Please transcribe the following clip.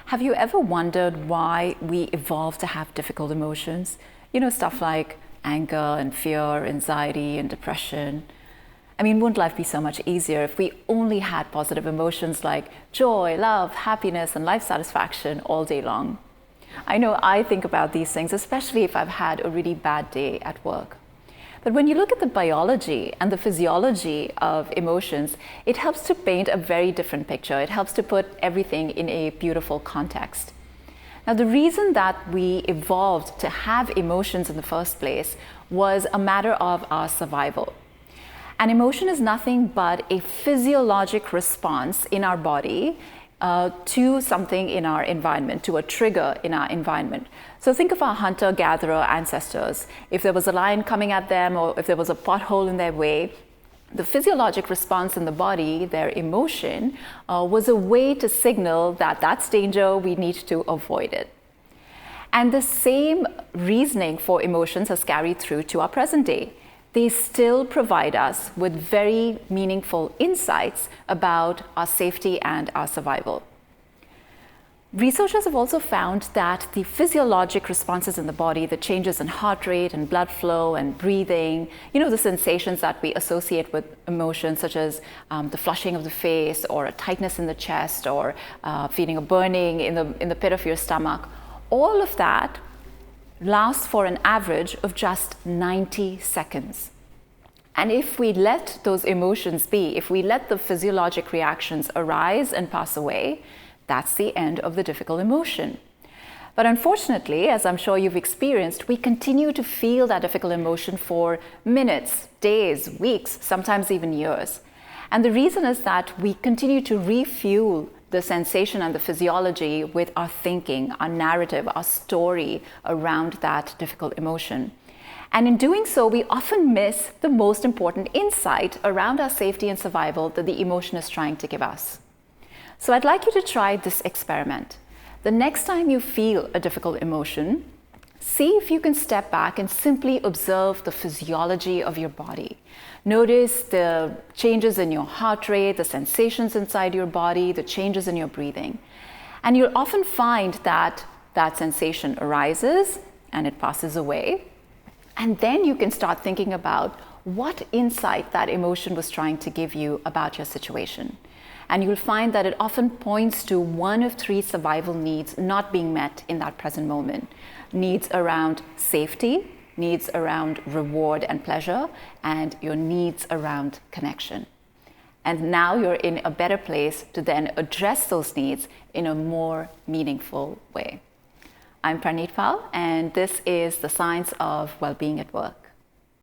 Have you ever wondered why we evolved to have difficult emotions? Stuff like anger and fear, anxiety and depression. Wouldn't life be so much easier if we only had positive emotions like joy, love, happiness, and life satisfaction all day long? I know I think about these things, especially if I've had a really bad day at work. But when you look at the biology and the physiology of emotions, it helps to paint a very different picture. It helps to put everything in a beautiful context. Now, the reason that we evolved to have emotions in the first place was a matter of our survival. An emotion is nothing but a physiologic response in our body to something in our environment, to a trigger in our environment. So think of our hunter-gatherer ancestors. If there was a lion coming at them or if there was a pothole in their way, the physiologic response in the body, their emotion, was a way to signal that that's danger, we need to avoid it. And the same reasoning for emotions has carried through to our present day. They still provide us with very meaningful insights about our safety and our survival. Researchers have also found that the physiologic responses in the body, the changes in heart rate and blood flow and breathing, the sensations that we associate with emotions such as the flushing of the face or a tightness in the chest or feeling a burning in the pit of your stomach, all of that lasts for an average of just 90 seconds. And if we let those emotions be, if we let the physiologic reactions arise and pass away, that's the end of the difficult emotion. But unfortunately, as I'm sure you've experienced, we continue to feel that difficult emotion for minutes, days, weeks, sometimes even years. And the reason is that we continue to refuel the sensation and the physiology with our thinking, our narrative, our story around that difficult emotion. And in doing so, we often miss the most important insight around our safety and survival that the emotion is trying to give us. So I'd like you to try this experiment. The next time you feel a difficult emotion, see if you can step back and simply observe the physiology of your body. Notice the changes in your heart rate, the sensations inside your body, the changes in your breathing. And you'll often find that that sensation arises and it passes away. And then you can start thinking about what insight that emotion was trying to give you about your situation. And you'll find that it often points to one of three survival needs not being met in that present moment. Needs around safety, needs around reward and pleasure, and your needs around connection. And now you're in a better place to then address those needs in a more meaningful way. I'm Praneet Pal, and this is the Science of Wellbeing at Work.